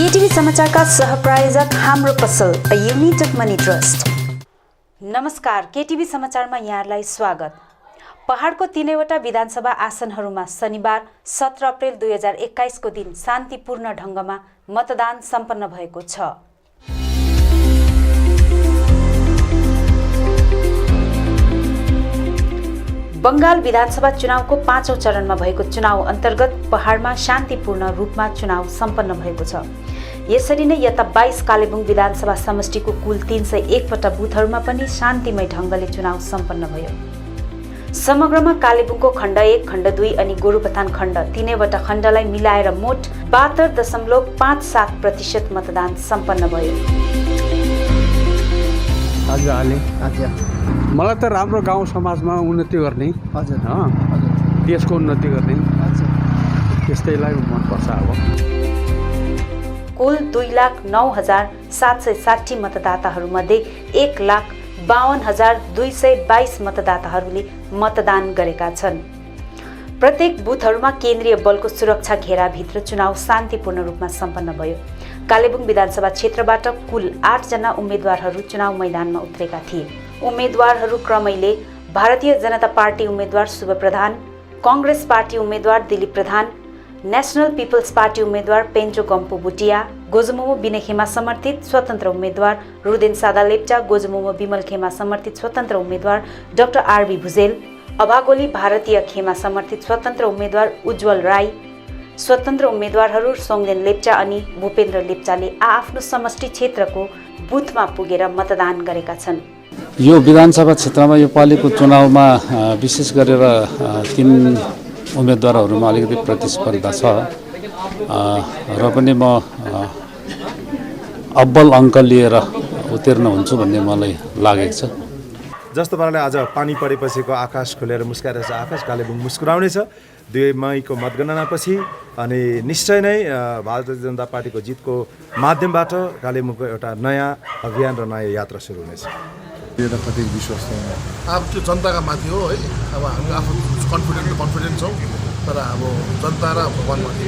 केटीभी समाचारका सहप्रायोजक हाम्रो पसल अ युनाइटेड मनी ट्रस्ट। नमस्कार, केटीभी समाचारमा यहाँलाई स्वागत। पहाडको 3वटा विधानसभा आसनहरूमा शनिबार 17 अप्रेल 2021 को दिन शान्तिपूर्ण ढंगमा मतदान सम्पन्न भएको छ। बंगाल विधानसभा चुनावको 5औं चरणमा भएको चुनाव अन्तर्गत पहाडमा शान्तिपूर्ण रूपमा चुनाव सम्पन्न भएको छ। यसरी नै यता 22 कालेबुङ विधानसभा समष्टिको कुल 301 वटा बुथहरूमा पनि शान्तिमय ढंगले चुनाव सम्पन्न भयो। समग्रमा कालेबुङको खण्ड 1, खण्ड 2 अनि गोरुबथान खण्ड तीनैवटा खण्डलाई मिलाएर मोट 72.57% मतदान सम्पन्न भयो। मलाई त राम्रो गाउँ समाजमा उन्नति गर्ने, हजुर देशको उन्नति गर्ने, त्यस्तैलाई मनपर्छ। अब कुल 2,09,760 मतदाताहरूमध्ये 1,52,222 मतदाताहरूले मतदान गरेका छन्। प्रत्येक बुथहरूमा केन्द्रीय बलको सुरक्षा घेराभित्र चुनाव शान्तिपूर्ण रूपमा सम्पन्न भयो। कालेबुङ विधानसभा क्षेत्रबाट कुल 8 जना उम्मेद्वारहरू चुनाव मैदानमा उत्रेका थिए। उम्मेद्वारहरू क्रमैले भारतीय जनता पार्टी उम्मेद्वार शुभ प्रधान, कांग्रेस पार्टी उम्मेद्वार दिलीप प्रधान, नेशनल पिपल्स पार्टी उम्मेद्वार पेन्चो गम्पु बुटिया, गोजमुमो बिनेखेमा समर्थित स्वतन्त्र उम्मेद्वार रुदेन सादा लेप्चा, गोजमुमो बिमल खेमा समर्थित स्वतन्त्र उम्मेद्वार डाक्टर आरबी भुजेल, अभागोली भारतीय खेमा समर्थित स्वतन्त्र उम्मेद्वार उज्जवल राई, स्वतन्त्र उम्मेद्वारहरू सोङदेन लेप्चा अनि भूपेन्द्र लेप्चाले आफ्नो समष्टि क्षेत्रको बुथमा पुगेर मतदान गरेका छन्। यो विधानसभा क्षेत्रमा यो पालिको चुनावमा विशेष गरेर 3 उम्मेदवारहरूमा अलिकति प्रतिस्पर्धा छ र पनि म अब्बल अङ्क लिएर उत्तीर्ण हुन्छु भन्ने मलाई लागेको छ। जस्तो पाराले आज पानी परेपछिको आकाश खुलेर मुस्काइरहेछ आकाश, कालेबुङ मुस्कुराउने छ 2 मईको मतगणनापछि। अनि निश्चय नै भारतीय जनता पार्टीको जितको माध्यमबाट कालेबुङको एउटा नयाँ अभियान र नयाँ यात्रा सुरु हुनेछ। यो त कति विश्वास छैन, अब त्यो जनताका माथि हो है। अब हामी आफू कन्फिडेन्ट छौँ, तर अब जनता र भगवान्माथि।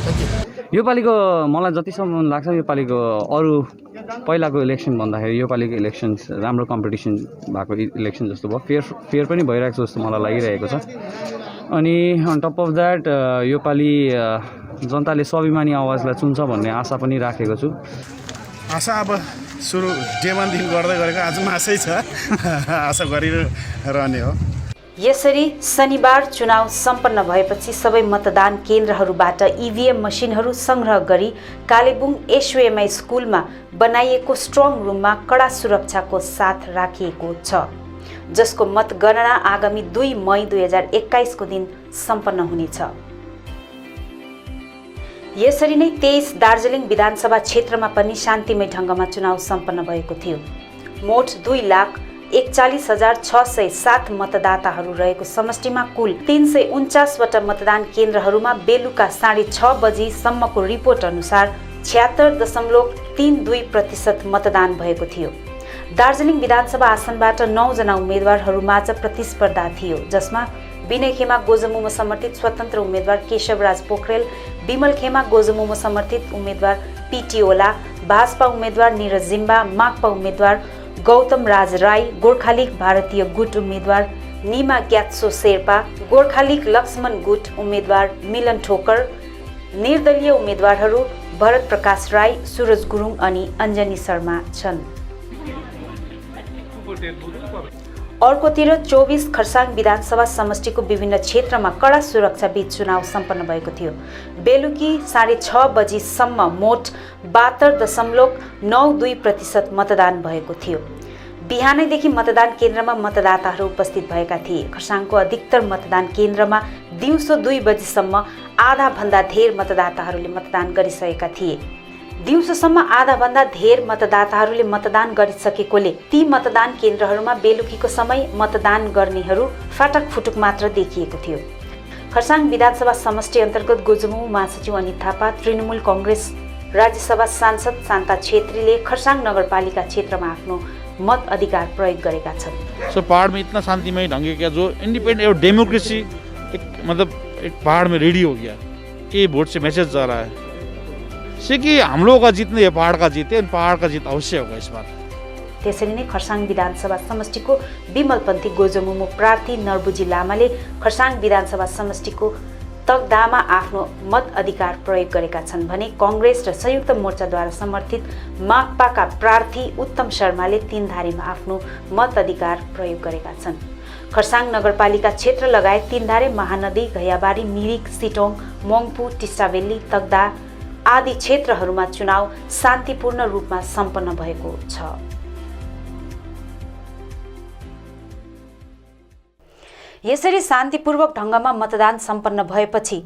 Thank you. यो पालिको मलाई जतिसम्म लाग्छ यो पालिको अरू पहिलाको इलेक्सन भन्दाखेरि यो पालिको इलेक्सन्स राम्रो कम्पिटिसन भएको इलेक्सन जस्तो भयो। फेयर पनि भइरहेको जस्तो मलाई लागिरहेको छ। अनि अन टप अफ द्याट यो पालि जनताले स्वाभिमानी आवाजलाई चुन्छ भन्ने आशा पनि राखेको छु। आशा अब सुरु डे 1 देखि गर्दै गरेको आजमा आशै छ, आशा गरिरहने हो। यसरी शनिबार चुनाव सम्पन्न भएपछि सबै मतदान केन्द्रहरूबाट ईभीएम मसिनहरू संग्रह गरी कालेबुङ एसयुएमआई स्कुलमा बनाइएको स्ट्रङ रुममा कडा सुरक्षाको साथ राखिएको छ, जसको मतगणना आगामी 2 मई 2021 को दिन सम्पन्न हुनेछ। यसरी नै 23 दार्जिलिङ विधानसभा क्षेत्रमा पनि शान्तिमय ढंगमा चुनाव सम्पन्न भएको थियो। मोट 2,41,607 मतदाताहरू रहेको समष्टिमा कुल 349 वटा मतदान केन्द्रहरूमा बेलुका 6:30 बजीसम्मको रिपोर्ट अनुसार 76.32% मतदान भएको थियो। दार्जिलिङ विधानसभा आसनबाट 9 जना उम्मेद्वारहरूमाझ प्रतिस्पर्धा थियो, जसमा बिनेखेमा गोजमुमो समर्थित स्वतन्त्र उम्मेद्वार केशवराज पोखरेल, बिमल खेमा गोजमुमो समर्थित उम्मेद्वार पीटी ओला, भाजपा उम्मेद्वार निरज जिम्बा, माकपा उम्मेद्वार गौतम राज राई, गोर्खालीग भारतीय गुट उम्मेद्वार निमा ग्यात्सो शेर्पा, गोर्खालीग लक्ष्मण गुट उम्मेद्वार मिलन ठोकर, निर्दलीय उम्मेद्वारहरू भरत प्रकाश राई, सूरज गुरुङ अनि अञ्जनी शर्मा छन्। अर्कोतिर 24 खरसाङ विधानसभा समष्टिको विभिन्न क्षेत्रमा कडा सुरक्षा बीच चुनाव सम्पन्न भएको थियो। बेलुकी 6:30 बजीसम्म मोट 72.92% मतदान भएको थियो। बिहानैदेखि मतदान केन्द्रमा मतदाताहरू उपस्थित भएका थिए। खरसाङको अधिकतर मतदान केन्द्रमा दिउँसो 2 बजीसम्म आधा भन्दा धेर मतदाताहरूले मतदान गरिसकेका थिए। दिउँसोसम्म आधाभन्दा धेर मतदाताहरूले मतदान गरिसकेकोले ती मतदान केन्द्रहरूमा बेलुकीको समय मतदान गर्नेहरू फाटक फुटुक मात्र देखिएको थियो। खरसाङ विधानसभा समष्टि अन्तर्गत गोजमुमो महासचिव अनित थापा, तृणमूल कांग्रेस राज्यसभा सांसद शान्ता छेत्रीले खरसाङ नगरपालिका क्षेत्रमा आफ्नो मत अधिकार प्रयोग गरेका छन्। सो पहाड़ में इतना शांतिमय ढंग का जो इंडिपेंडेंट और डेमोक्रेसी एक पहाड़ में रेडी हो गया। ये वोट से मैसेज जा रहा है। से कि हम लोगों का जीत नहीं है, पहाड़ का जीत है, पहाड़ का जीत अवश्य होगा इस बार। त्यसरी नै खरसाङ विधानसभा समष्टिको विमलपन्थी गोजमुमो प्रार्थी नरबुजी लामाले खरसाङ विधानसभा समष्टिको तकदाहमा आफ्नो मत अधिकार प्रयोग गरेका छन् भने कङ्ग्रेस र संयुक्त मोर्चाद्वारा समर्थित माकपाका प्रार्थी उत्तम शर्माले तीनधारेमा आफ्नो मत अधिकार प्रयोग गरेका छन्। खरसाङ नगरपालिका क्षेत्र लगायत तीनधारे, महानदी, घैयाबारी, मिरिक, सिटोङ, मङ्पू, टिस्टाबेल्ली, तकदाह आदि क्षेत्रहरूमा चुनाव शान्तिपूर्ण रूपमा सम्पन्न भएको छ। यसरी शान्तिपूर्वक ढङ्गमा मतदान सम्पन्न भएपछि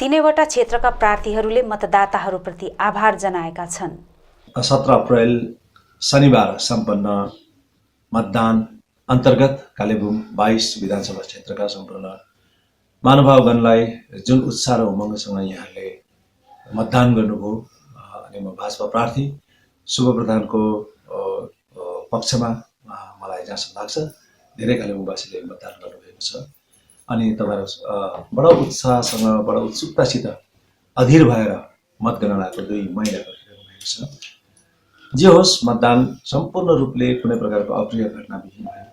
तीनैवटा क्षेत्रका प्रार्थीहरूले मतदाताहरूप्रति आभार जनाएका छन्। 17 अप्रिल शनिबार सम्पन्न मतदान अन्तर्गत कालेबुङ 22 विधानसभा क्षेत्रका सम्पूर्ण महानुभावगणलाई जुन उत्साह र उमङ्गसँग यहाँले मतदान गर्नुभयो अनि म भाजपा प्रार्थी शुभ प्रधानको पक्षमा मलाई जहाँसम्म लाग्छ धेरै कालेबुङवासीले मतदान गर्नुभएको छ अनि तपाईँहरू बडा उत्साहसँग बडा उत्सुकतासित अधीर भएर मतगणनाको 2 महिना गरिरहेको भएको छ। जे होस्, मतदान सम्पूर्ण रूपले कुनै प्रकारको अप्रिय घटना विहीन भयो।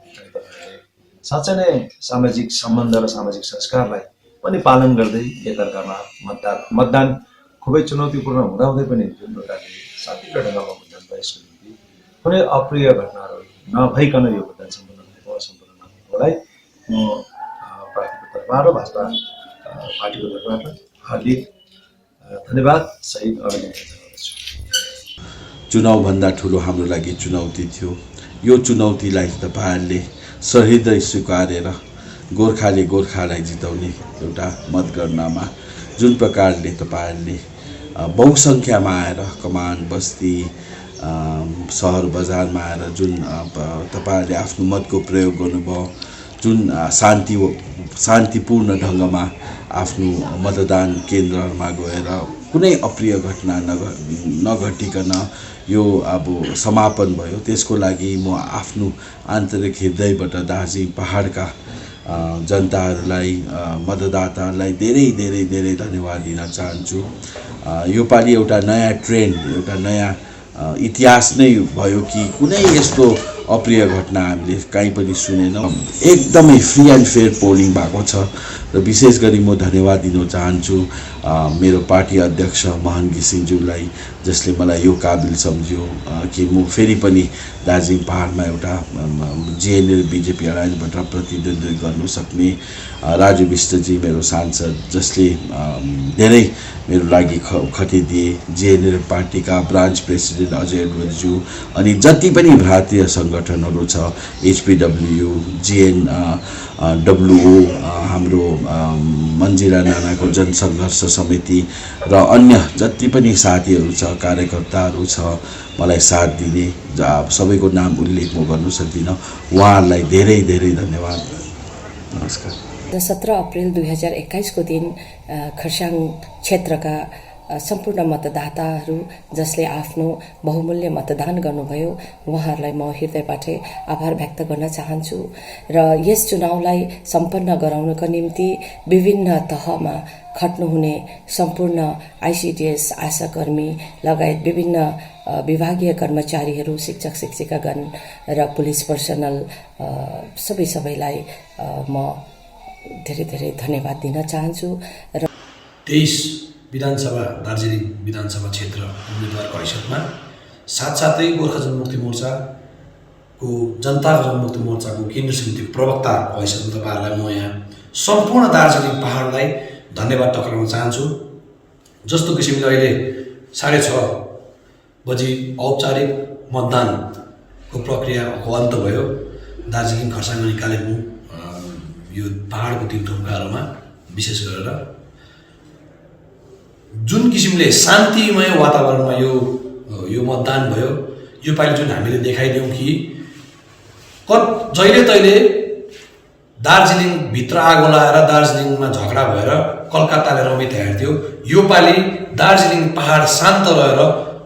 साँच्चै नै सामाजिक सम्बन्ध र सामाजिक संस्कारलाई पनि पालन गर्दै एकअर्कामा मतदान खुबै चुनौतीपूर्ण हुँदाहुँदै पनि जुन प्रकारले शान्तिपूर्ण ढङ्गमा मतदान भयो यसको निम्ति कुनै अप्रिय घटनाहरू नभइकन यो मतदान सम्पन्न भएको सम्पूर्ण नागरिकहरूलाई म प्रार्थीको तर्फबाट भाजपा पार्टीको तर्फबाट हार्दिक धन्यवाद सहित अभिनन्दन जनाउँदछु। चुनावभन्दा ठुलो हाम्रो लागि चुनौती थियो। यो चुनौतीलाई तपाईँहरूले सहृदय स्वीकारेर गोर्खालाई जिताउने एउटा मतगणनामा जुन प्रकारले तपाईँहरूले बहुसङ्ख्यामा आएर कमान बस्ती सहर बजारमा आएर जुन तपाईँहरूले आफ्नो मतको प्रयोग गर्नुभयो, जुन शान्तिपूर्ण ढङ्गमा आफ्नो मतदान केन्द्रमा गएर कुनै अप्रिय घटना नघटिकन यो अब समापन भयो, त्यसको लागि म आफ्नो आन्तरिक हृदयबाट दार्जिलिङ पहाडका जनताहरूलाई मतदाताहरूलाई धेरै धेरै धेरै धन्यवाद दिन चाहन्छु। योपालि एउटा नयाँ ट्रेन्ड, एउटा नयाँ इतिहास नै भयो कि कुनै यस्तो अप्रिय घटना हामीले कहीँ पनि सुनेनौँ। एकदमै फ्री एन्ड फेयर पोलिङ भएको छ र विशेष गरी म धन्यवाद दिन चाहन्छु मेरो पार्टी अध्यक्ष महन घिसिङज्यूलाई, जसले मलाई यो काबिल सम्झ्यो कि म फेरि पनि दार्जिलिङ पहाडमा एउटा जिएनएल बिजेपी अलायन्सबाट प्रतिद्वन्द्वी गर्नु सक्ने, राजु विष्टजी मेरो सांसद जसले धेरै मेरो लागि खटिदिए, जिएनएल पार्टीका ब्रान्च प्रेसिडेन्ट अजय एडवर्डज्यू अनि जति पनि भारतीय सङ्गठनहरू छ, एचपीडब्ल्यू, जिएनडब्ल्युओ, हाम्रो मन्जिरा नानाको जनसङ्घर्ष समिति र अन्य जति पनि साथीहरू छ, कार्यकर्ताहरू छ मलाई साथ दिने, सबैको नाम उल्लेख म गर्न सक्दिनँ, उहाँहरूलाई धेरै धेरै धन्यवाद। नमस्कार। 17 अप्रिल 2021 को दिन खरसाङ क्षेत्रका सम्पूर्ण मतदाताहरू जसले आफ्नो बहुमूल्य मतदान गर्नुभयो उहाँहरूलाई म हृदयबाटै आभार व्यक्त गर्न चाहन्छु र यस चुनावलाई सम्पन्न गराउनको निम्ति विभिन्न तहमा खट्नुहुने सम्पूर्ण आइसिडिएस आशाकर्मी लगायत विभिन्न विभागीय कर्मचारीहरू, शिक्षक शिक्षिकागण र पुलिस पर्सनल सबैलाई म धेरै धेरै धन्यवाद दिन चाहन्छु। र 23 विधानसभा दार्जिलिङ विधानसभा क्षेत्र उम्मेदवारको हैसियतमा साथसाथै गोर्खा जनमुक्ति मोर्चाको जनताको जनमुक्ति मोर्चाको केन्द्रीय समितिको प्रवक्ताको हैसियतमा तपाईँहरूलाई म यहाँ सम्पूर्ण दार्जिलिङ पहाडलाई धन्यवाद टक्राउन चाहन्छु। जस्तो किसिमले अहिले 6:30 बजी औपचारिक मतदानको प्रक्रियाको अन्त भयो दार्जिलिङ, खरसाङ अनि कालेबुङ यो पहाडको 3 ठाउँकाहरूमा विशेष गरेर जुन किसिमले शान्तिमय वातावरणमा यो मतदान भयो, यो पालि जुन हामीले देखाइदियौँ कि जहिले तहिले दार्जिलिङभित्र आगो लगाएर दार्जिलिङमा झगडा भएर कलकत्ताले रमित हेर्थ्यो, यो पालि दार्जिलिङ पहाड शान्त रहेर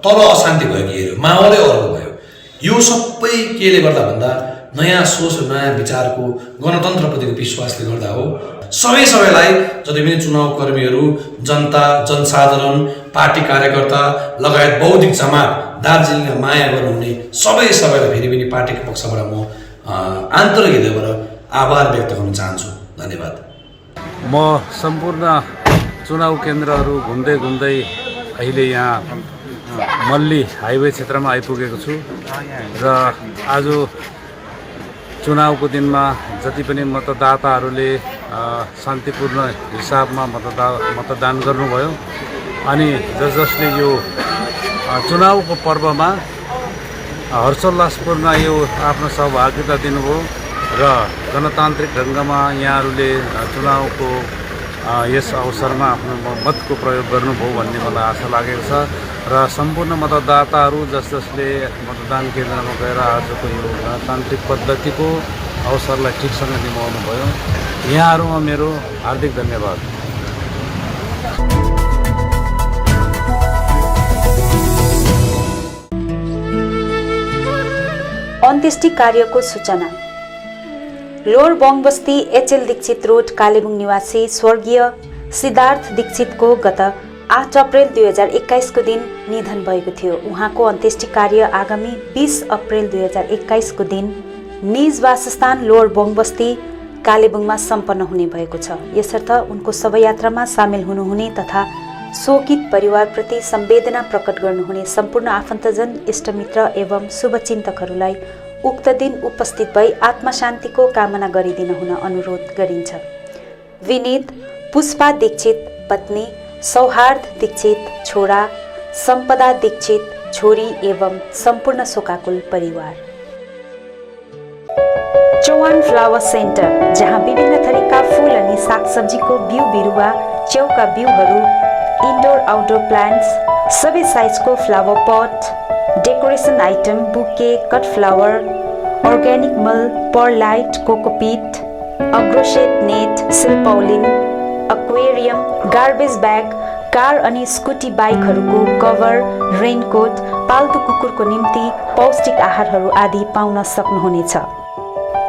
तल अशान्ति भयो कि हेऱ्यो, माहौलै अर्को भयो। यो सबै केले गर्दा भन्दा नयाँ सोच र नयाँ विचारको गणतन्त्रप्रतिको विश्वासले गर्दा हो। सबैलाई जति पनि चुनाव कर्मीहरू, जनता, जनसाधारण, पार्टी कार्यकर्ता लगायत बौद्धिक जमात, दार्जिलिङमा माया गर्नुहुने सबैलाई फेरि पनि पार्टीको पक्षबाट म आन्तरिक हृदयबाट आभार व्यक्त गर्न चाहन्छु। धन्यवाद। म सम्पूर्ण चुनाव केन्द्रहरू घुम्दै अहिले यहाँ मल्ली हाइवे क्षेत्रमा आइपुगेको छु र आज चुनावको दिनमा जति पनि मतदाताहरूले शान्तिपूर्ण हिसाबमा मतदान गर्नुभयो अनि जसले यो चुनावको पर्वमा हर्षोल्लासपूर्ण यो आफ्नो सहभागिता दिनुभयो र गणतान्त्रिक ढङ्गमा यहाँहरूले चुनावको यस अवसरमा आफ्नो मतको प्रयोग गर्नुभयो भन्ने मलाई आशा लागेको छ र सम्पूर्ण मतदाताहरू जसले मतदान केन्द्रमा गएर आजको यो गणतान्त्रिक पद्धतिको अवसरलाई ठिकसँग निभाउनु भयो, यहाँहरूमा मेरो हार्दिक धन्यवाद। अन्त्येष्टि कार्यको सूचना। Lower Bongbusty H L Dikshit road Kalebung निवासी स्वर्गीय सिद्धार्थ दीक्षितको गत 8 अप्रेल 2021 को दिन निधन भएको थियो। उहाँको अन्त्येष्टि कार्य आगामी 20 अप्रेल 2021 को दिन निज वासस्थान लोअर बङबस्ती कालेबुङमा सम्पन्न हुने भएको छ। यसर्थ उनको शवयात्रामा सामेल हुनुहुने तथा शोकित परिवारप्रति संवेदना प्रकट गर्नुहुने सम्पूर्ण आफन्तजन, इष्टमित्र एवं शुभचिन्तकहरूलाई उक्त दिन उपस्थित भई आत्मा शान्तिको कामना गरिदिन हुन अनुरोध गरिन्छ। विनीत पुष्पा दीक्षित पत्नी, सौहार्द दीक्षित छोरा, सम्पदा दीक्षित छोरी एवं सम्पूर्ण शोकाकुल परिवार। चौहान फ्लावर सेन्टर, जहाँ विभिन्न थरीका फूल अनि सागसब्जीको बिउ बिरुवा, च्याउका बिउहरू, इन्डोर आउटडोर प्लान्ट्स, सबै साइजको flower pot, decoration item, bouquet, cut flower, organic मल, परलाइट, कोकोपिट, अग्रोसेट नेट, सिल्पौलिन, एक्वेरियम, गार्बेज ब्याग, कार अनि स्कुटी बाइकहरूको कभर, रेनकोट, पाल्तु कुकुरको निम्ति पौष्टिक आहारहरू आदि पाउन सक्नुहुनेछ।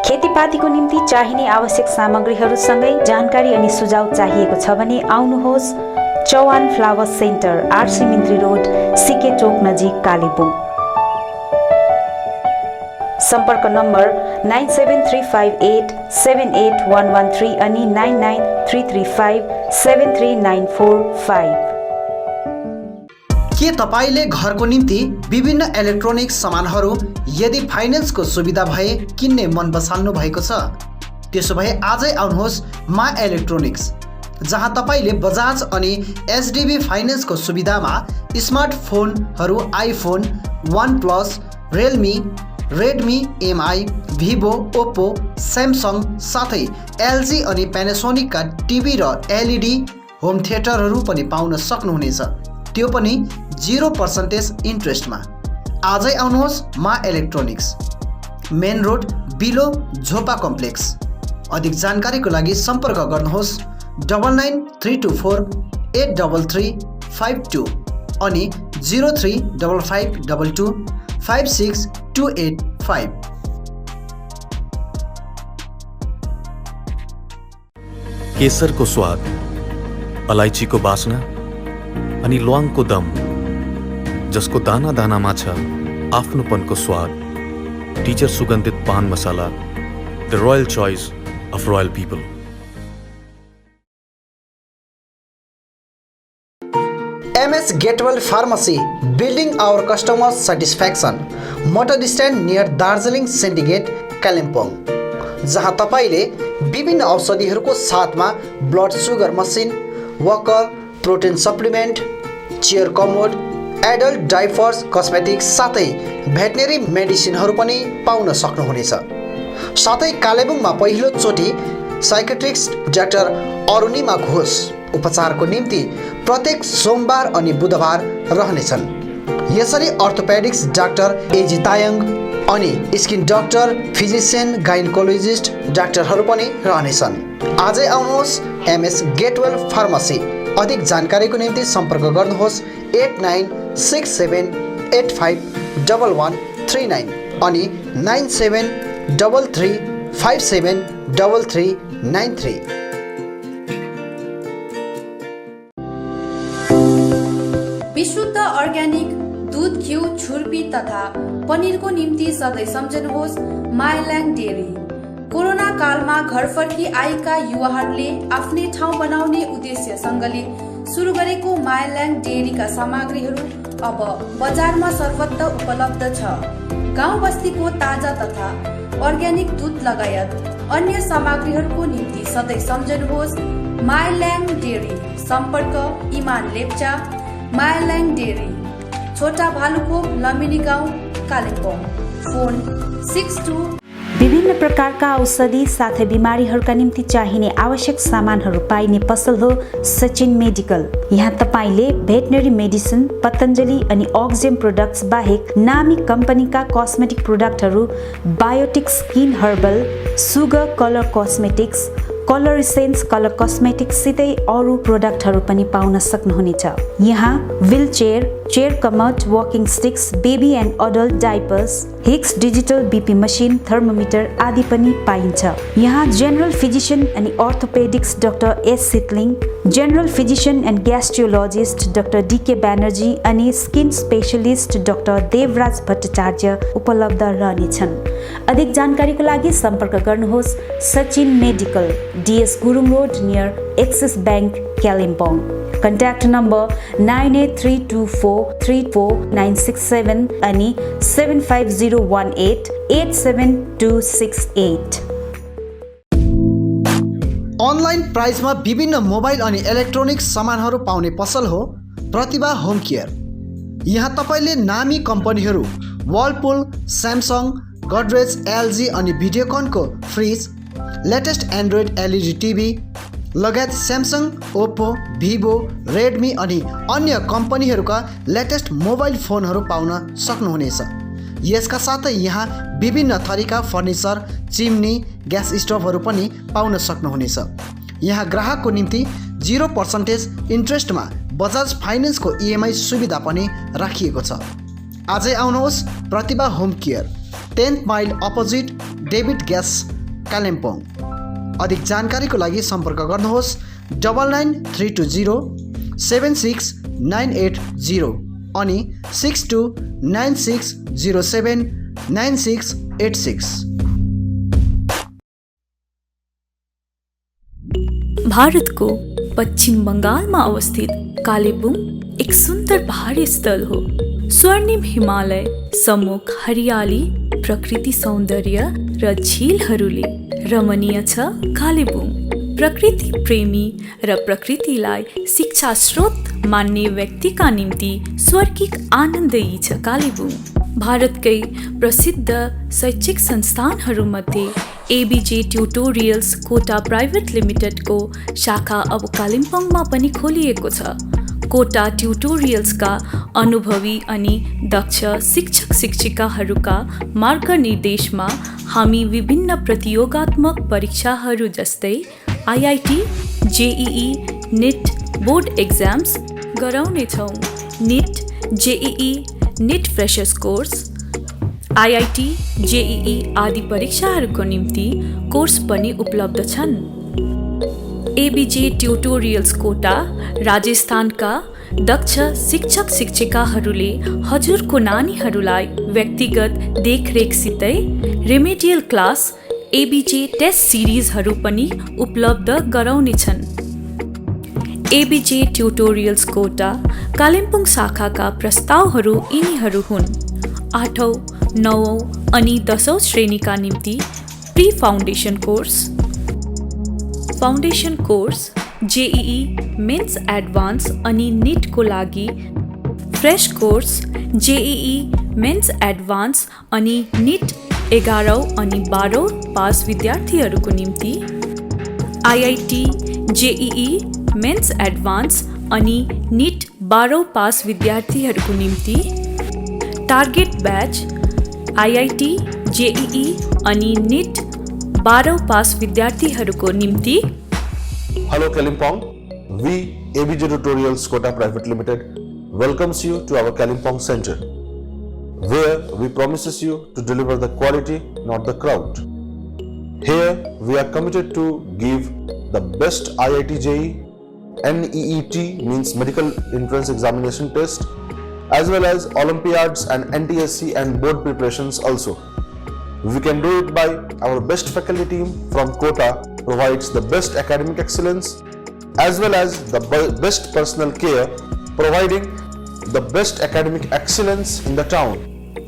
खेतीपातीको निम्ति चाहिने आवश्यक सामग्रीहरूसँगै जानकारी अनि सुझाव चाहिएको छ भने आउनुहोस् Chauhan flower centre, R C Mintri road, C K चोक नजिक, कालेबुङ। सम्पर्क नम्बर 9735878113 अनि 9933573945। के तपाईले घरको निम्ति विभिन्न इलेक्ट्रोनिक्स सामानहरू यदि फाइनेन्सको सुविधा भए किन्ने मन बसाल्नु भएको छ? त्यसो भए आजै आउनुहोस् मा इलेक्ट्रोनिक्स, जहाँ तपाईले बजाज अनि एचडीबी फाइनेन्सको सुविधामा स्मार्टफोनहरू iPhone, OnePlus, Realme, Redmi, MI, Vivo, Oppo, Samsung साथै एलजी अनि प्यानासोनिकका टिभी र एलइडी होम थिएटरहरू पनि पाउन सक्नुहुनेछ, त्यो पनि 0% इन्ट्रेस्टमा। आजै आउनुहोस् मा इलेक्ट्रोनिक्स, मेन रोड, बिलो, झोपा कम्प्लेक्स। अधिक जानकारीको लागि सम्पर्क गर्नुहोस् 9934833552 अनि 035522562885। केसरको स्वाद, अलैँचीको बास्ना अनि ल्वाङको दम, जसको दाना दानामा छ आफ्नोपनको स्वाद। टिचर सुगन्धित पान मसाला, the royal choice of royal people. MS Gatewell Pharmacy, building our customers' satisfaction. Motor stand near Darjeeling syndicate, Kalimpong, जहाँ तपाईले विभिन्न औषधिहरूको साथमा blood sugar machine, walker, protein supplement, chair commode, adult diapers, cosmetics साथै भेटनेरी मेडिसिनहरू पनि पाउन सक्नुहुनेछ। साथै कालेबुङमा पहिलो चोटि साइकेट्रिस्ट डाक्टर अरुणिमा घोष उपचारको निम्ति प्रत्येक सोमबार अनि बुधबार रहनेछन्। यसरी अर्थोपेडिक्स डाक्टर एजी तायङ अनि स्किन डाक्टर, फिजिसियन, गाइनकोलोजिस्ट डाक्टरहरू पनि रहनेछन्। आजै आउनुहोस् MS गेटवेल फार्मेसी। अधिक जानकारीको निम्ति सम्पर्क गर्नुहोस् 8967851139 अनि 9733573393। विशुद्ध अर्ग्यानिक दूध, घिउ, छुर्पी तथा पनिरको निम्ति सधैँ सम्झनुहोस् माइल्याङ डेरी। कोरोना कालमा घर फर्की आएका युवाहरूले आफ्नै ठाउँ बनाउने उद्देश्यसँगले सुरु गरेको माइल्याङ डेरीका सामग्रीहरू अब बजारमा सर्वत्र उपलब्ध छ। गाउँ बस्तीको ताजा तथा अर्ग्यानिक दूध लगायत अन्य सामग्रीहरूको निम्ति सधैँ सम्झनुहोस् माइल्याङ डेरी। सम्पर्क इमान लेप्चा, माइल्याङ डेरी, छोटा भालुखोप, लम्बिनी गाउँ, कालिम्पोङ। फोन 62। विभिन्न प्रकारका औषधि साथै बिमारीहरूका निम्ति चाहिने आवश्यक सामानहरू पाइने पसल हो सचिन मेडिकल। यहाँ तपाईँले भेटनरी मेडिसिन, पतञ्जलि अनि अक्जेम प्रोडक्ट्स बाहेक नामी कम्पनीका कस्मेटिक प्रोडक्टहरू, Biotique skin herbal, sugar colour cosmetics, colour essence colour cosmetics सितै अरू प्रोडक्टहरू पनि पाउन सक्नुहुनेछ। यहाँ wheel chair, chair commode, walking sticks, baby and adult diapers, Hicks digital BP machine, thermometer आदि पनि पाइन्छ। यहाँ जेनरल फिजिशियन अनि orthopaedics doctor S Sitling, general physician and gastrologist doctor D K Banerjee अनि skin specialist doctor Devraj Bhattacharya उपलब्ध रहनेछन्। अधिक जानकारीको लागि सम्पर्क गर्नुहोस् Sachin medical, DS Gurung road near axis bank, Kalimpong. Contact number 9832434967 अनि 750188728। अनलाइन प्राइसमा विभिन्न मोबाइल अनि इलेक्ट्रोनिक्स सामानहरू पाउने पसल हो प्रतिभा होम केयर। यहाँ तपाईँले नामी कम्पनीहरू वर्लपुल, स्यामसङ, गोदरेज, LG अनि भिडियोकनको fridge, latest android LED TV लगायत स्यामसङ, ओप्पो, भिभो, रेडमी अनि अन्य कम्पनीहरूका लेटेस्ट मोबाइल फोनहरू पाउन सक्नुहुनेछ। यसका साथै यहाँ विभिन्न थरीका फर्निचर, चिम्नी, ग्यास स्टोभहरू पनि पाउन सक्नुहुनेछ। यहाँ ग्राहकको निम्ति 0% इन्ट्रेस्टमा बजाज फाइनेन्सको EMI सुविधा पनि राखिएको छ। आजै आउनुहोस् Pratibha home care, 10th mile opposite David gas, Kalimpong. अधिक जानकारीको लागि सम्पर्क गर्नुहोस् 9932076980 अनि 6296079686। भारतको पश्चिम बङ्गालमा अवस्थित कालेबुङ एक सुन्दर पहाडी स्थल हो। स्वर्णिम हिमालय, सम्मुख हरियाली, प्रकृति सौन्दर्य र झिलहरूले रमणीय छ कालेबुङ। प्रकृति प्रेमी र प्रकृतिलाई शिक्षा स्रोत मान्ने व्यक्तिका निम्ति स्वर्गिक आनन्दयी छ कालेबुङ। भारतकै प्रसिद्ध शैक्षिक संस्थानहरूमध्ये ABJ ट्युटोरियल्स कोटा प्राइभेट लिमिटेडको शाखा अब कालिम्पोङमा पनि खोलिएको छ। कोटा ट्युटोरियल्सका अनुभवी अनि दक्ष शिक्षक शिक्षिकाहरूका मार्गनिर्देशमा हामी विभिन्न प्रतियोगात्मक परीक्षाहरू जस्तै IIT, JEE, NET board exams गराउनेछौँ। NET, JEE, NET freshers course, IIT, JEE आदि परीक्षाहरूको निम्ति कोर्स पनि उपलब्ध छन्। ABJ ट्युटोरियल्स कोटा राजस्थानका दक्ष शिक्षक शिक्षिकाहरूले हजुरको नानीहरूलाई व्यक्तिगत देखरेखसितै रेमेडियल क्लास, ABJ टेस्ट सिरिजहरू पनि उपलब्ध गराउनेछन्। ABJ ट्युटोरियल्स कोटा कालिम्पोङ शाखाका प्रस्तावहरू यिनीहरू हुन्: 8औं, 9औं अनि 10औं श्रेणीका निम्ति pre foundation course, foundation course, JEE mains advance अनि NETको लागि fresh course, JEE mains advance अनि NET 11औं अनि 12औं पास विद्यार्थीहरूको निम्ति, IIT, JEE मेन्स एडभान्स अनि NET 12औं पास विद्यार्थीहरूको निम्ति, टार्गेट ब्याच, IIT, JEE अनि NET 12औं पास विद्यार्थीहरूको निम्ति। Hello Kalimpong, we ABJ Tutorials Kota Private Limited welcomes you to our Kalimpong Center, where we promises you to deliver the quality, not the crowd. Here we are committed to give the best IIT JEE, NEET means Medical Entrance Examination Test, as well as Olympiads and NTSC and board preparations also. We can do it by our best faculty team from Kota provides the best academic excellence as well as the best personal care, providing the best academic excellence in the town.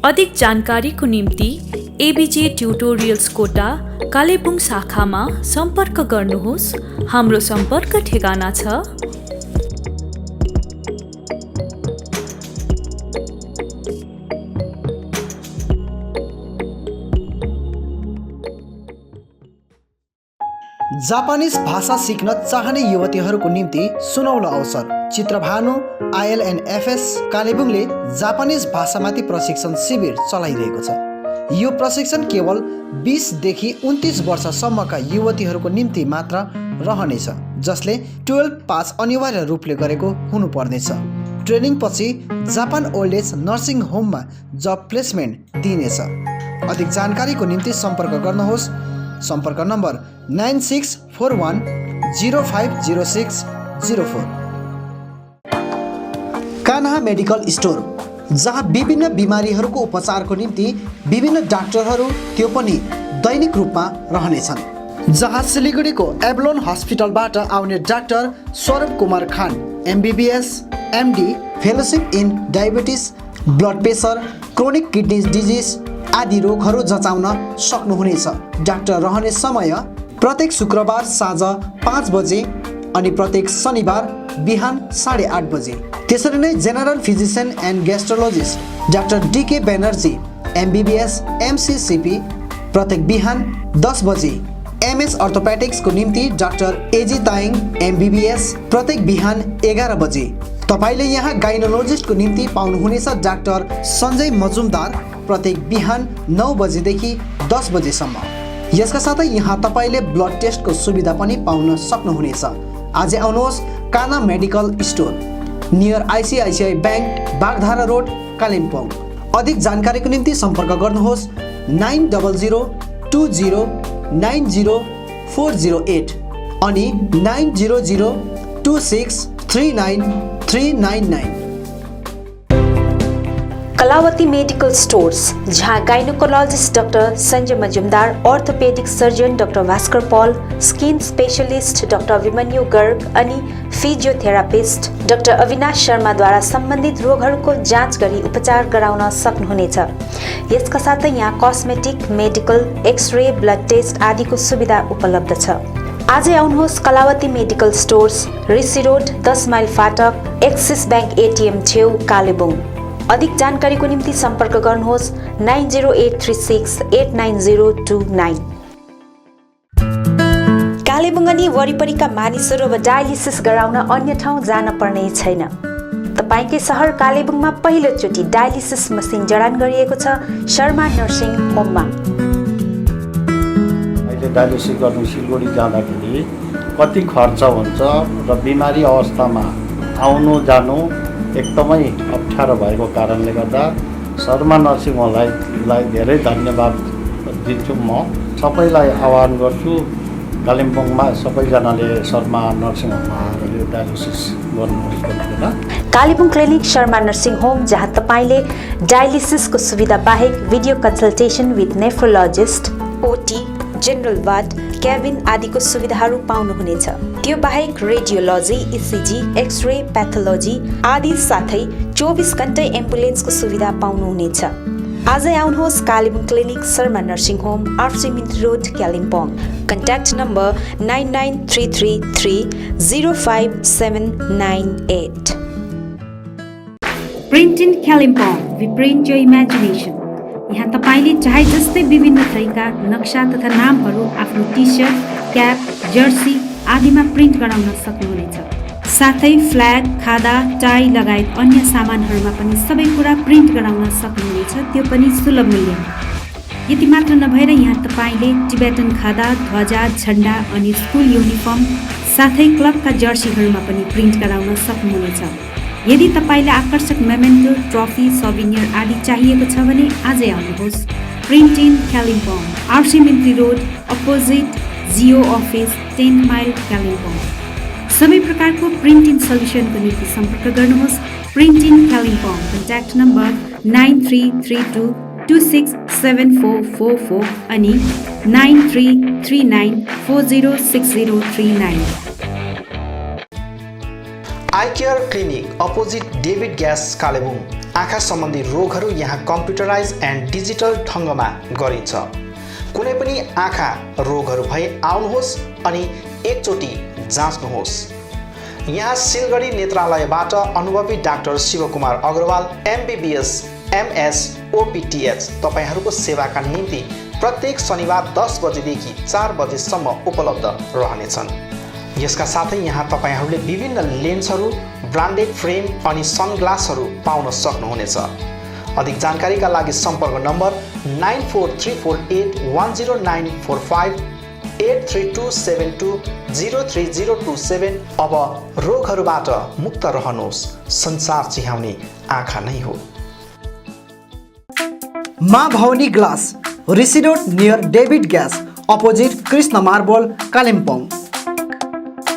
अधिक जानकारीको निम्ति ABJ tutorials कोटा कालेबुङ शाखामा सम्पर्क गर्नुहोस्। हाम्रो सम्पर्क ठेगाना छ जापानिज भाषा सिक्न चाहने युवतीहरूको निम्ति सुनौलो अवसर। चित्रभानु ILNFS कालेबुङले जापानिज भाषामाथि प्रशिक्षण शिविर चलाइरहेको छ। यो प्रशिक्षण केवल 20 देखि 29 वर्षसम्मका युवतीहरूको निम्ति मात्र रहनेछ, जसले 12 पास अनिवार्य रूपले गरेको हुनुपर्नेछ। ट्रेनिङ पछि जापान ओल्ड एज नर्सिङ होममा जब प्लेसमेन्ट दिइनेछ। अधिक जानकारीको निम्ति सम्पर्क गर्नुहोस्। सम्पर्क नम्बर 9641 050604। कान्हा मेडिकल स्टोर, जहाँ विभिन्न बिमारीहरूको उपचारको निम्ति विभिन्न डाक्टरहरू त्यो पनि दैनिक रूपमा रहनेछन्। जहाँ सिलिगुडीको एभलोन हस्पिटलबाट आउने डाक्टर स्वरूप कुमार खान MBBS MD, fellowship in diabetes, blood pressure, chronic kidney disease आदि रोगहरू जचाउन सक्नुहुनेछ। डाक्टर रहने समय प्रत्येक शुक्रबार साँझ 5 बजे अनि प्रत्येक शनिबार बिहान 8:30 बजे। त्यसरी नै general physician and gastrologist doctor DK Banerjee MBBS MCCP प्रत्येक बिहान 10 बजे। MS अर्थोपेटिक्सको निम्ति डाक्टर AG ताइङ MBBS प्रत्येक बिहान 11 बजे। तपाईले यहाँ गाइनोलोजिस्टको निम्ति पाउनुहुनेछ डाक्टर सञ्जय मजुमदार प्रत्येक बिहान 9 बजेदेखि 10 बजेसम्म। यसका साथै यहाँ तपाईले ब्लड टेस्टको सुविधा पनि पाउन सक्नुहुनेछ। आज आउनुहोस् Kanha medical store, near ICICI bank, Bagdhara road, Kalimpong. अधिक जानकारीको निम्ति सम्पर्क गर्नुहोस् 900 20 90 408 अनि 900 26 39 399। कलावती मेडिकल स्टोर्स, जहाँ gynaecologist doctor Sanjay Majumdar, orthopaedic surgeon doctor Bhaskar Paul, skin specialist doctor Abhimanyu Garg अनि फिजियोथेरापिस्ट डाक्टर अविनाश शर्माद्वारा सम्बन्धित रोगहरूको जाँच गरी उपचार गराउन सक्नुहुनेछ। यसका साथै यहाँ cosmetic, medical, x-ray, blood test आदिको सुविधा उपलब्ध छ। आजै आउनुहोस् Kalawati medical stores, Rishi road, 10 mile फाटक, एक्सिस ब्याङ्क ATM छेउ, कालेबुङ। अधिक जानकारीको निम्ति सम्पर्क गर्नुहोस् 90836 89029। कालेबुङ अनि वरिपरिका मानिसहरू अब डायलिसिस गराउन अन्य ठाउँ जान पर्ने छैन। तपाईकै सहर कालेबुङमा पहिलोचोटि डायलिसिस मसिन जडान गरिएको छ शर्मा नर्सिङ होममा। अहिले डायलिसिस गर्नु सिलगढी जाँदाखेरि कति खर्च हुन्छ र बिमारी अवस्थामा आउनु जानु एकदमै अप्ठ्यारो भएको कारणले गर्दा शर्मा नर्सिङ होमलाई धेरै धन्यवाद दिन्छु। म सबैलाई आह्वान गर्छु कालिम्पोङमा सबैजनाले शर्मा नर्सिङ होममा आएर यो डायलिसिस गर्नुहोस् भनेर। Kalimpong clinic Sharma nursing home, जहाँ तपाईले डायलिसिसको सुविधा बाहेक video consultation with nephrologist, OT, general ward, cabin आदिको सुविधाहरू पाउनुहुनेछ। त्यो बाहेक रेडियोलोजी, ECG, एक्सरे, प्याथोलोजी आदि साथै 24 घण्टै एम्बुलेन्सको सुविधा पाउनुहुनेछ। आजै आउनुहोस् Kalebung clinic Sharma nursing home, RC mint road, Kalimpong. Contact number 99333 05798। Print in Kalimpong, we print your imagination. यहाँ तपाईले चाहे जस्तै विभिन्न थरीका नक्सा तथा नामहरू आफ्नो टी-सर्ट, क्याप, जर्सी आदिमा प्रिन्ट गराउन सक्नुहुनेछ। साथै फ्ल्याग, खादा, टाई लगायत अन्य सामानहरूमा पनि सबै कुरा प्रिन्ट गराउन सक्नुहुनेछ, त्यो पनि सुलभ मूल्यमा। यति मात्र नभएर यहाँ तपाईले टिबेटन खादा, ध्वजा, झण्डा अनि स्कुल युनिफर्म साथै क्लबका जर्सीहरूमा पनि प्रिन्ट गराउन सक्नुहुनेछ। यदि तपाईलाई आकर्षक मेमेन्टो, ट्रफी, सभिनियर आदि चाहिएको छ भने आजै आउनुहोस् print in Kalimpong, RC Mintri road, opposite Jio office, 10 mile, Kalimpong. सबै प्रकारको प्रिन्टिङ सल्युसनको निम्ति सम्पर्क गर्नुहोस् प्रिन्टिङ कालिम्पोङ। कन्ट्याक्ट नम्बर 9332267444 अनि 9339406039। I care clinic opposite David gas Kalimpong. आँखा सम्बन्धी रोगहरू यहाँ कम्प्युटराइज एन्ड डिजिटल ढङ्गमा गरिन्छ। कुनै पनि आँखा रोगहरू भए आउनुहोस् अनि एकचोटि जाँच्नुहोस्। यहाँ सिलगढी नेत्रालयबाट अनुभवी doctor Shivkumar Agarwal MBBS MS OPTH तपाईहरूको सेवाका निम्ति प्रत्येक शनिबार 10 बजेदेखि 4 बजेसम्म उपलब्ध रहनेछन्। यसका साथै यहाँ तपाईहरूले विभिन्न लेन्सहरू, ब्रान्डेड फ्रेम अनि सनग्लासहरू पाउन सक्नुहुनेछ। अधिक जानकारीका लागि सम्पर्क नम्बर 9434810945 8327203027। अब रोगहरूबाट मुक्त रहनुहोस्, संसार चिहाउने आँखा नै हो। Maa Bhavani glass, Rishi road near David gas opposite Krishna marble Kalimpong,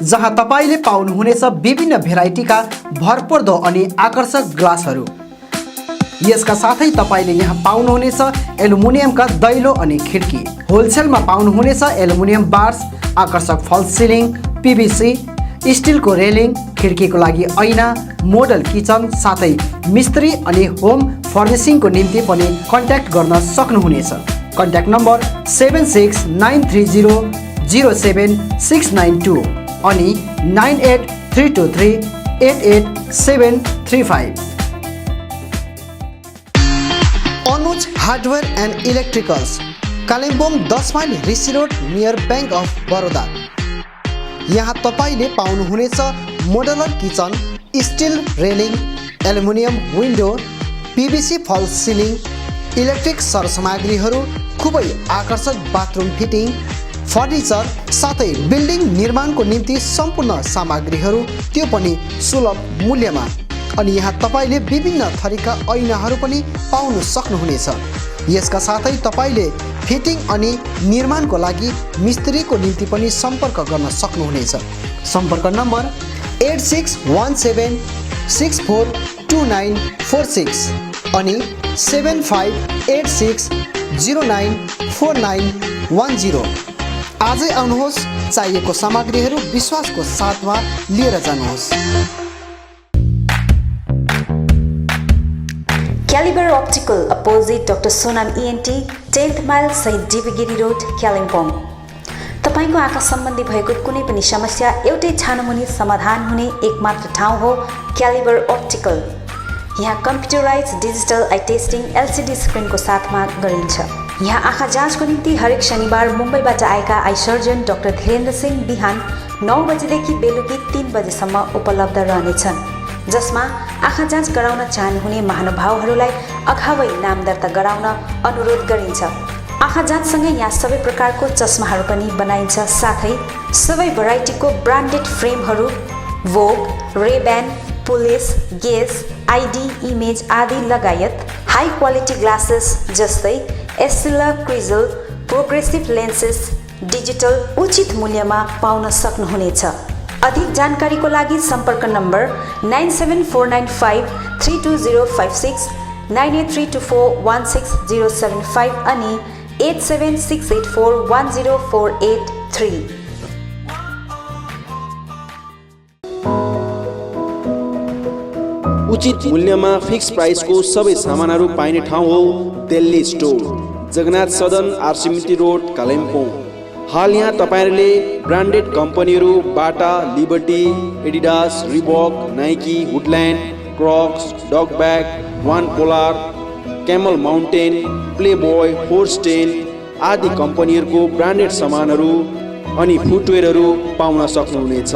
जहाँ तपाईले पाउनुहुनेछ विभिन्न भेराइटीका भरपर्दो अनि आकर्षक ग्लासहरू। यसका साथै तपाईले यहाँ पाउनुहुनेछ एल्युमिनियमका दैलो अनि खिड्की। होलसेलमा पाउनुहुनेछ एल्युमिनियम बार्स, आकर्षक फल्स सिलिङ, PVC, स्टिलको रेलिङ, खिड्कीको लागि ऐना, मोडल किचन साथै मिस्त्री अनि होम फर्निसिङको निम्ति पनि कन्ट्याक्ट गर्न सक्नुहुनेछ। कन्ट्याक्ट नम्बर 7693007692 अनि 9832388735। Anuj hardware and electricals Kalimpong 10 mile Rishi road near bank of Baroda. यहाँ तपाईले पाउनुहुनेछ modular kitchen, steel railing, aluminium window, PVC false ceiling, electric सरसामग्रीहरू, खुबै आकर्षक बाथरुम फिटिङ, फर्निचर साथै बिल्डिङ निर्माणको निम्ति सम्पूर्ण सामग्रीहरू, त्यो पनि सुलभ मूल्यमा। अनि यहाँ तपाईले विभिन्न थरीका ऐनाहरू पनि पाउन सक्नुहुनेछ। यसका साथै तपाईले फिटिङ अनि निर्माणको लागि मिस्त्रीको निम्ति पनि सम्पर्क गर्न सक्नुहुनेछ। सम्पर्क नम्बर 8617642946 अनि 7586094910। आजै आउनुहोस्, चाहिएको सामग्रीहरू विश्वासको साथमा लिएर जानुहोस्। Calibre optical opposite doctor Sonam ENT 10th mile सहित डिबेगिरी रोड कालिम्पोङ। तपाईको आँखा सम्बन्धी भएको कुनै पनि समस्या एउटै छानोमुनि समाधान हुने एकमात्र ठाउँ हो क्यालिबर अप्टिकल। यहाँ computerise digital I testing LCD स्क्रिनको साथमा गरिन्छ। यहाँ आँखा जाँचको निम्ति हरेक शनिबार मुम्बईबाट आएका eye surgeon doctor Dhirendra Singh बिहान 9 बजेदेखि बेलुकी 3 बजेसम्म उपलब्ध रहनेछन्, जसमा आँखा जाँच गराउन चाहनुहुने महानुभावहरूलाई अगावै नाम दर्ता गराउन अनुरोध गरिन्छ। आँखा जाँचसँगै यहाँ सबै प्रकारको चस्माहरू पनि बनाइन्छ, साथै सबै भेराइटीको ब्रान्डेड फ्रेमहरू, भोग, रेब्यान, पुलिस, गेज, ID, इमेज आदि लगायत हाई क्वालिटी ग्लासेस जस्तै एस्सिला, क्रिजल, प्रोग्रेसिभ लेन्सेस डिजिटल उचित मूल्यमा पाउन सक्नुहुनेछ। अधिक जानकारीको लागि सम्पर्क नम्बर 9749532056, 9832416075 अनि 8768410483। उचित मूल्यमा फिक्स प्राइसको सबै सामानहरू पाइने ठाउँ हो दिल्ली स्टोर, जगन्नाथ सदन आरसीमिटी रोड कालिम्पोङ। हाल यहाँ तपाईहरूले ब्रान्डेड कम्पनीहरू Bata, Liberty, Adidas, Reebok, Nike, Woodland, Crocs, Duckback, वान पोलार, क्यामल माउन्टेन, प्लेबोय, फोर्स्टेन आदि कम्पनीहरूको ब्रान्डेड सामानहरू अनि फुटवेयरहरू पाउन सक्नुहुनेछ।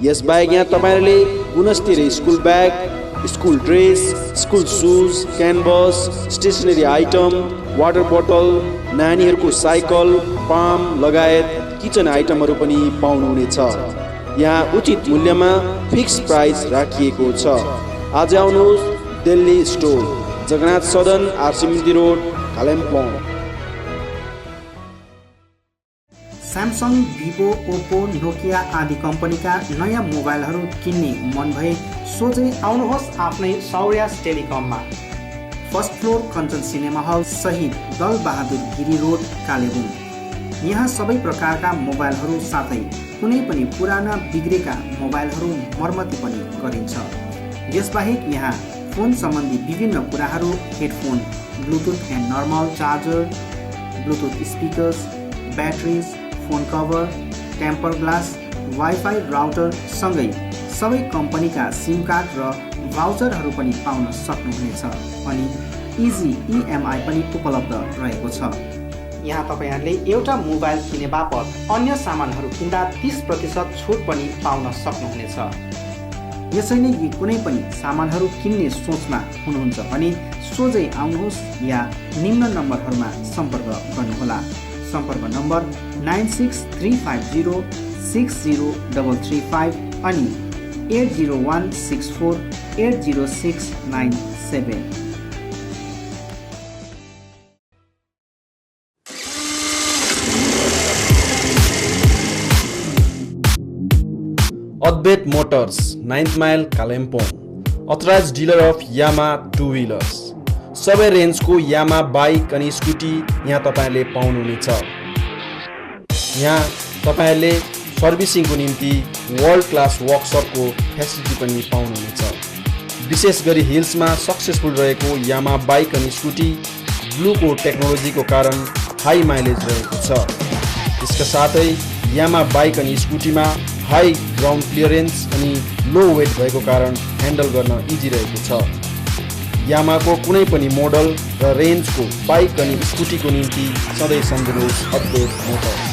यसबाहेक यहाँ तपाईँहरूले गुणस्तरीय school bag, school dress, school shoes, canvas, stationery item, water बोतल, नानीहरूको साइकल, पाम लगायत किचन आइटमहरू पनि पाउनुहुनेछ। यहाँ उचित मूल्यमा फिक्स प्राइस राखिएको छ। आज आउनुहोस् दिल्ली स्टोर, जगन्नाथ सदन आरसीमिटी road Kalimpong. Samsung, Vivo, Oppo, Nokia आदि कम्पनीका नयाँ मोबाइलहरू किन्ने मन भए सोझै आउनुहोस् आफ्नै सौर्यास टेलिकममा। First floor Kanchan cinema hall सहित दल बहादुर गिरी रोड, कालेबुङ। यहाँ सबै प्रकारका मोबाइलहरू साथै कुनै पनि पुराना बिग्रेका मोबाइलहरू मर्मती पनि गरिन्छ। यसबाहेक यहाँ फोन सम्बन्धी विभिन्न कुराहरू, headphone, bluetooth and normal charger, bluetooth speakers, batteries, phone cover, temper glass, wifi router सँगै सबै कम्पनीका सिम कार्ड र भाउचरहरू पनि पाउन सक्नुहुनेछ। अनि इजी EMI पनि उपलब्ध रहेको छ। यहाँ तपाईहरूले एउटा मोबाइल किने बापत अन्य सामानहरू किन्दा 30% छुट पनि पाउन सक्नुहुनेछ। यसैले यी कुनै पनि सामानहरू किन्ने सोचमा हुनुहुन्छ भने सोझै आउनुहोस् या निम्न नम्बरहरूमा सम्पर्क गर्नुहोला। सम्पर्क नम्बर 9635060335 अनि 8016480697। Advait motors, 9th mile, Kalimpong. Authorised dealer of Yamaha two wheelers. सबै रेन्जको यामा बाइक अनि स्कुटी यहाँ तपाईँले पाउनुहुनेछ। यहाँ तपाईँहरूले सर्भिसिङको निम्ति वर्ल्ड क्लास वर्कसपको फेसिलिटी पनि पाउनुहुनेछ। विशेष गरी हिल्समा सक्सेसफुल रहेको यामा बाइक अनि स्कुटी ब्लूको टेक्नोलोजीको कारण हाई माइलेज रहेको छ। यसका साथै यामा बाइक अनि स्कुटीमा हाई ग्राउन्ड क्लियरेन्स अनि लो वेट भएको कारण ह्यान्डल गर्न इजी रहेको छ। यामाको कुनै पनि मोडल र रेन्जको बाइक अनि स्कुटीको निम्ति सधैँ सम्झनुहोस् अद्वैत मोटर्स।